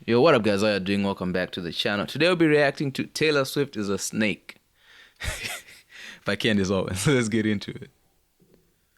Yo, what up, guys? How you doing? Welcome back to the channel. Today we'll be reacting to Taylor Swift is a Snake by Candice Owens. Let's get into it.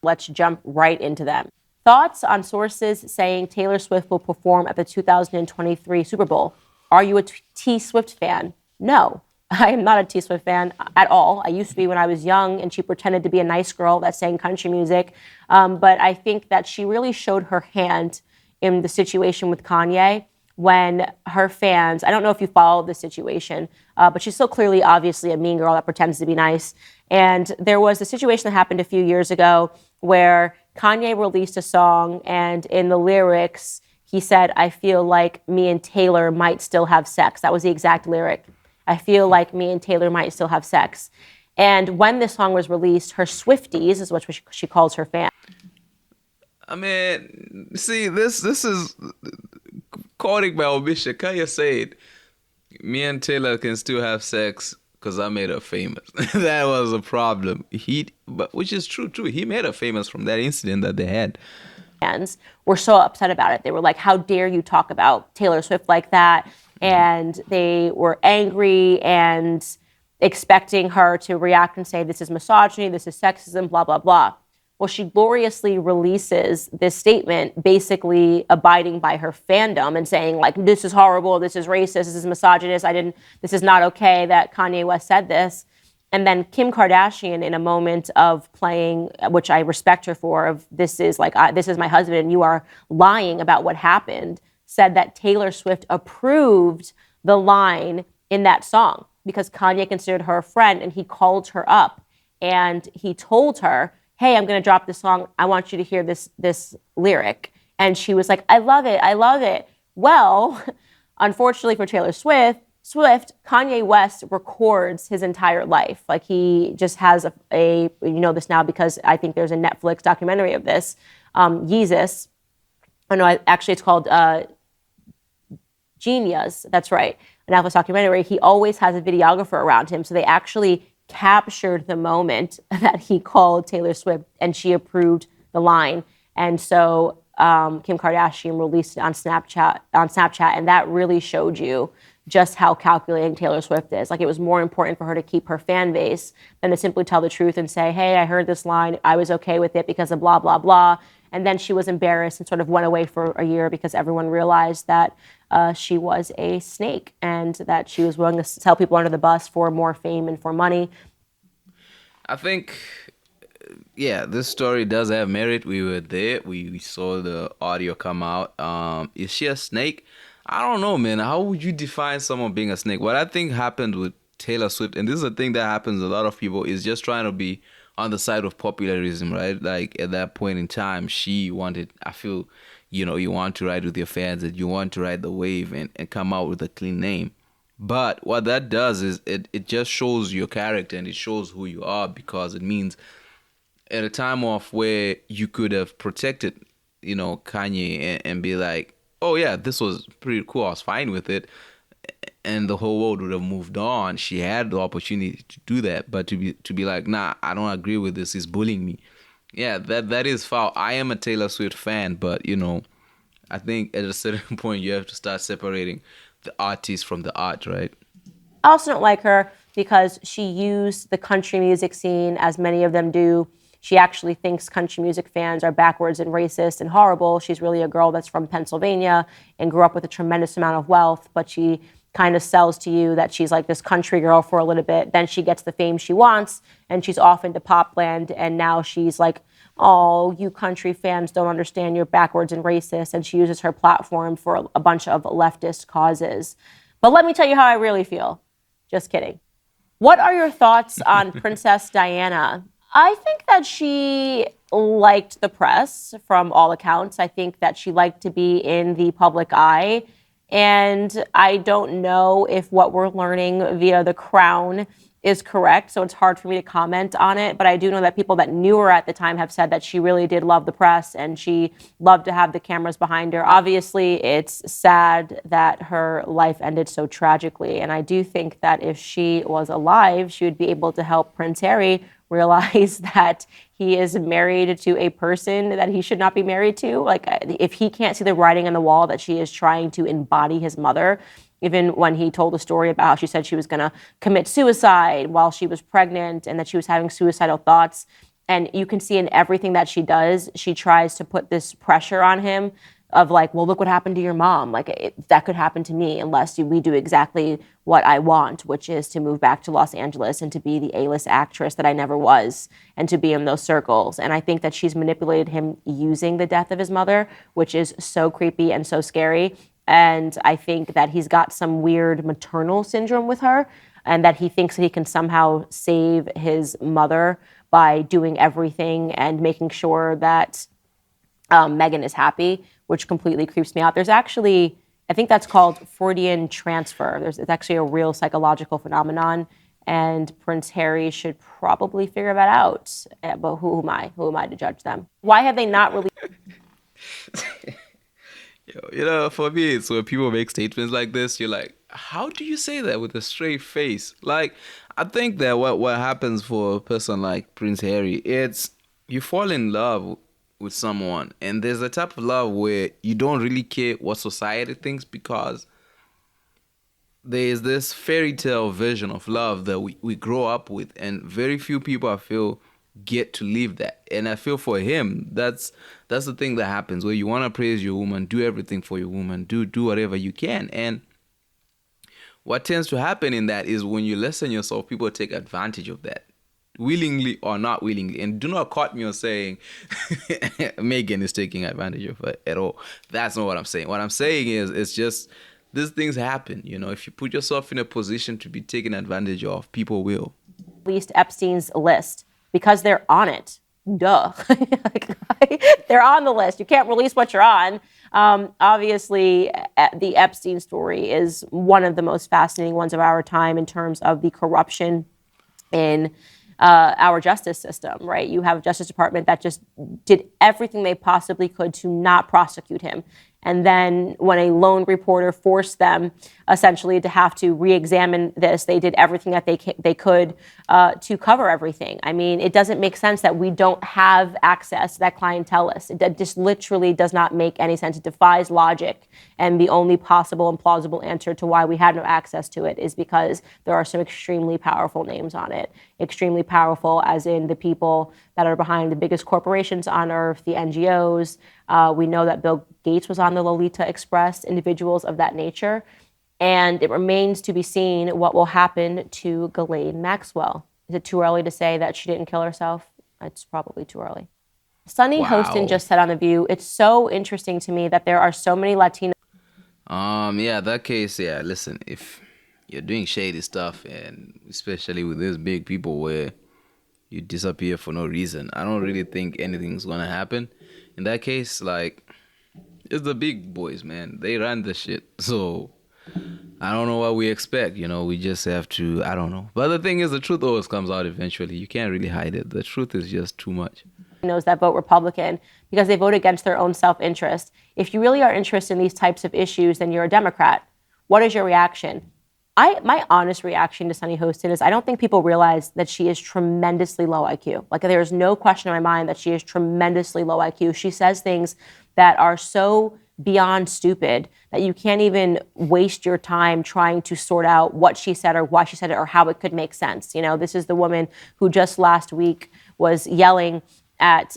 Let's jump right into them. Thoughts on sources saying Taylor Swift will perform at the 2023 Super Bowl. Are you a T Swift fan? No, I am not a T Swift fan at all. I used to be when I was young, and she pretended to be a nice girl that sang country music. But I think that she really showed her hand in the situation with Kanye when her fans, I don't know if you followed the situation, but she's still clearly, obviously, a mean girl that pretends to be nice. And there was a situation that happened a few years ago where Kanye released a song, and in the lyrics, he said, I feel like me and Taylor might still have sex. That was the exact lyric. I feel like me and Taylor might still have sex. And when this song was released, her Swifties, is what she calls her fans. I mean, see, this is quoting my omission. Kanye said, "Me and Taylor can still have sex because I made her famous." That was a problem. But which is true too. He made her famous from that incident that they had. Fans were so upset about it. They were like, how dare you talk about Taylor Swift like that? And they were angry and expecting her to react and say, this is misogyny, this is sexism, blah, blah, blah. Well, she gloriously releases this statement, basically abiding by her fandom and saying, like, this is horrible, this is racist, this is misogynist, this is not okay that Kanye West said this. And then Kim Kardashian, in a moment of playing, which I respect her for, of this is my husband and you are lying about what happened, said that Taylor Swift approved the line in that song because Kanye considered her a friend, and he called her up and he told her, hey, I'm going to drop this song. I want you to hear this lyric. And she was like, I love it. I love it. Well, unfortunately for Taylor Swift, Kanye West records his entire life. Like, he just has you know this now because I think there's a Netflix documentary of this, Yeezus. Oh no, actually it's called Genius. That's right, a Netflix documentary. He always has a videographer around him. So they actually captured the moment that he called Taylor Swift and she approved the line. And so Kim Kardashian released it on Snapchat, and that really showed you just how calculating Taylor Swift is. Like, it was more important for her to keep her fan base than to simply tell the truth and say, hey, I heard this line, I was okay with it because of blah, blah, blah. And then she was embarrassed and sort of went away for a year because everyone realized that she was a snake and that she was willing to sell people under the bus for more fame and for money. I think, yeah, this story does have merit. We were there. We saw the audio come out. Is she a snake? I don't know, man. How would you define someone being a snake? What I think happened with Taylor Swift, and this is a thing that happens with a lot of people, is just trying to be on the side of popularism, right? Like, at that point in time, she wanted, I feel, you want to ride with your fans, and you want to ride the wave and come out with a clean name. But what that does is it just shows your character and it shows who you are, because it means at a time of where you could have protected, Kanye and be like, oh yeah, this was pretty cool, I was fine with it, and the whole world would have moved on. She had the opportunity to do that, but to be like, nah, I don't agree with this, he's bullying me. Yeah, that is foul. I am a Taylor Swift fan, but I think at a certain point you have to start separating the artist from the art, right? I also don't like her because she used the country music scene, as many of them do. She actually thinks country music fans are backwards and racist and horrible. She's really a girl that's from Pennsylvania and grew up with a tremendous amount of wealth, but she kind of sells to you that she's like this country girl for a little bit. Then she gets the fame she wants and she's off into popland, and now she's like, oh, you country fans don't understand, you're backwards and racist, and she uses her platform for a bunch of leftist causes. But let me tell you how I really feel. Just kidding. What are your thoughts on Princess Diana? I think that she liked the press from all accounts. I think that she liked to be in the public eye. And I don't know if what we're learning via The Crown is correct, so it's hard for me to comment on it. But I do know that people that knew her at the time have said that she really did love the press and she loved to have the cameras behind her. Obviously, it's sad that her life ended so tragically. And I do think that if she was alive, she would be able to help Prince Harry realize that he is married to a person that he should not be married to. Like, if he can't see the writing on the wall that she is trying to embody his mother, even when he told the story about how she said she was going to commit suicide while she was pregnant and that she was having suicidal thoughts. And you can see in everything that she does, she tries to put this pressure on him of like, well, look what happened to your mom. Like, that could happen to me unless we do exactly what I want, which is to move back to Los Angeles and to be the A-list actress that I never was and to be in those circles. And I think that she's manipulated him using the death of his mother, which is so creepy and so scary. And I think that he's got some weird maternal syndrome with her, and that he thinks that he can somehow save his mother by doing everything and making sure that Megan is happy, which completely creeps me out. There's actually, I think that's called Freudian transfer. It's actually a real psychological phenomenon, and Prince Harry should probably figure that out. But who am I? Who am I to judge them? Why have they not released? For me, it's when people make statements like this, you're like, how do you say that with a straight face? Like, I think that what happens for a person like Prince Harry, it's you fall in love with someone, and there's a type of love where you don't really care what society thinks, because there's this fairy tale vision of love that we grow up with, and very few people, I feel, get to live that. And I feel for him, that's the thing that happens, where you want to praise your woman, do everything for your woman, do whatever you can. And what tends to happen in that is when you lessen yourself, people take advantage of that, willingly or not willingly. And do not quote me on saying Megan is taking advantage of it at all. That's not what I'm saying. What I'm saying is, it's just, these things happen. If you put yourself in a position to be taken advantage of, people will. Released Epstein's list because they're on it. Duh. They're on the list. You can't release what you're on. Obviously, the Epstein story is one of the most fascinating ones of our time in terms of the corruption in our justice system, right? You have a Justice Department that just did everything they possibly could to not prosecute him. And then when a lone reporter forced them essentially to have to re-examine this, they did everything that they could to cover everything. I mean, it doesn't make sense that we don't have access to that clientele list. It just literally does not make any sense. It defies logic. And the only possible and plausible answer to why we had no access to it is because there are some extremely powerful names on it. Extremely powerful as in the people that are behind the biggest corporations on earth, the NGOs. We know that Bill Gates was on the Lolita Express, individuals of that nature. And it remains to be seen what will happen to Ghislaine Maxwell. Is it too early to say that she didn't kill herself? It's probably too early. Sunny Hostin just said on The View, it's so interesting to me that there are so many Latinos. Yeah, that case, yeah, listen, if you're doing shady stuff, and especially with these big people where you disappear for no reason, I don't really think anything's gonna happen. In that case, like, it's the big boys, man. They run the shit. So I don't know what we expect. We just have to, I don't know. But the thing is, the truth always comes out eventually. You can't really hide it. The truth is just too much. Knows that vote Republican because they vote against their own self-interest. If you really are interested in these types of issues, then you're a Democrat. What is your reaction? My honest reaction to Sunny Hostin is I don't think people realize that she is tremendously low IQ. Like, there is no question in my mind that she is tremendously low IQ. She says things that are so beyond stupid that you can't even waste your time trying to sort out what she said or why she said it or how it could make sense. This is the woman who just last week was yelling at,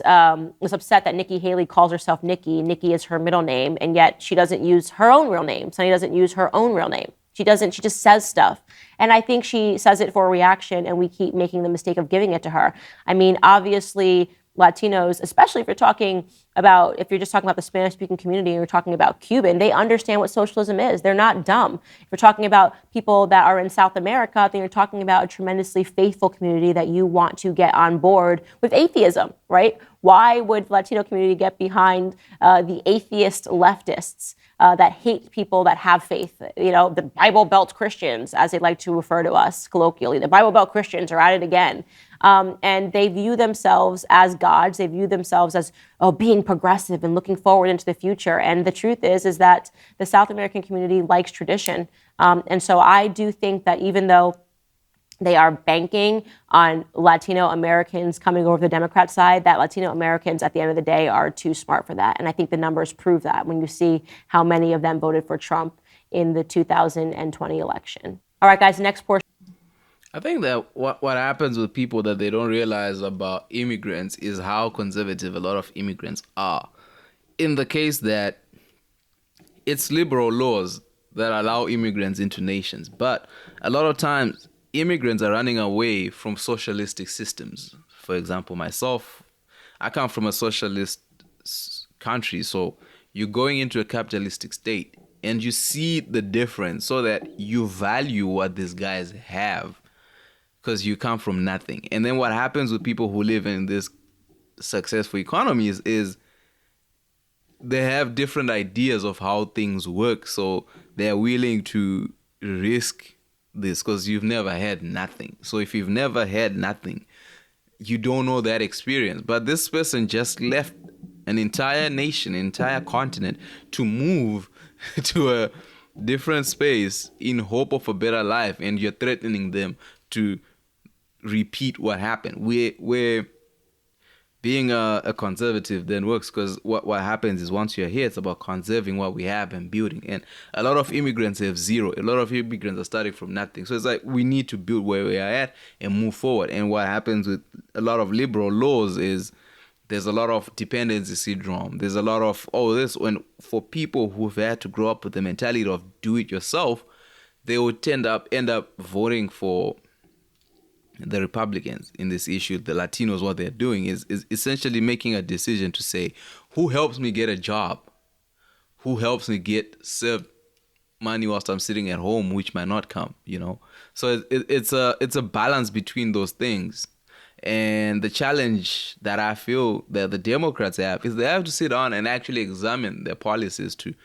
was upset that Nikki Haley calls herself Nikki. Nikki is her middle name, and yet she doesn't use her own real name. Sunny doesn't use her own real name. She just says stuff. And I think she says it for a reaction, and we keep making the mistake of giving it to her. I mean, obviously, Latinos, especially if you're just talking about the Spanish-speaking community and you're talking about Cuban, they understand what socialism is. They're not dumb. If you're talking about people that are in South America, then you're talking about a tremendously faithful community that you want to get on board with atheism, right? Why would the Latino community get behind the atheist leftists that hate people that have faith? The Bible Belt Christians, as they like to refer to us colloquially. The Bible Belt Christians are at it again. And they view themselves as gods. They view themselves as being progressive and looking forward into the future. And the truth is that the South American community likes tradition. And so I do think that even though they are banking on Latino Americans coming over the Democrat side, that Latino Americans at the end of the day are too smart for that. And I think the numbers prove that when you see how many of them voted for Trump in the 2020 election. All right, guys, next portion. I think that what happens with people that they don't realize about immigrants is how conservative a lot of immigrants are. In the case that it's liberal laws that allow immigrants into nations, but a lot of times immigrants are running away from socialistic systems. For example, myself, I come from a socialist country, so you're going into a capitalistic state and you see the difference so that you value what these guys have because you come from nothing. And then what happens with people who live in this successful economies is they have different ideas of how things work, so they're willing to risk this because you've never had nothing. So if you've never had nothing, you don't know that experience. But this person just left an entire nation, an entire continent to move to a different space in hope of a better life, and you're threatening them to repeat what happened. We're being a conservative then works because what happens is once you're here, it's about conserving what we have and building. And a lot of immigrants have zero. A lot of immigrants are starting from nothing. So it's like we need to build where we are at and move forward. And what happens with a lot of liberal laws is there's a lot of dependency syndrome. There's a lot of this. When for people who've had to grow up with the mentality of do it yourself, they would end up voting for the Republicans in this issue. The Latinos, what they're doing is essentially making a decision to say, who helps me get a job? Who helps me get served money whilst I'm sitting at home, which might not come, So it's a balance between those things. And the challenge that I feel that the Democrats have is they have to sit down and actually examine their policies to,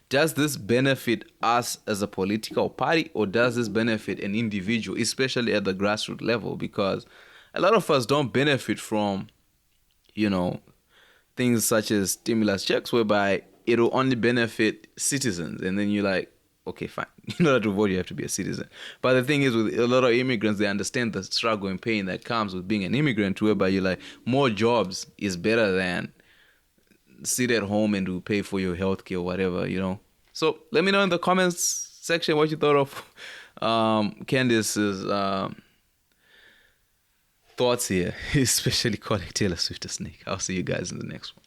does this benefit us as a political party or does this benefit an individual, especially at the grassroots level? Because a lot of us don't benefit from, things such as stimulus checks whereby it'll only benefit citizens. And then you're like, okay, fine. In order to vote, you have to be a citizen. But the thing is, with a lot of immigrants, they understand the struggle and pain that comes with being an immigrant, whereby you're like, more jobs is better than sit at home and to pay for your healthcare or whatever, So let me know in the comments section what you thought of Candice's thoughts here, especially calling Taylor Swift a snake. I'll see you guys in the next one.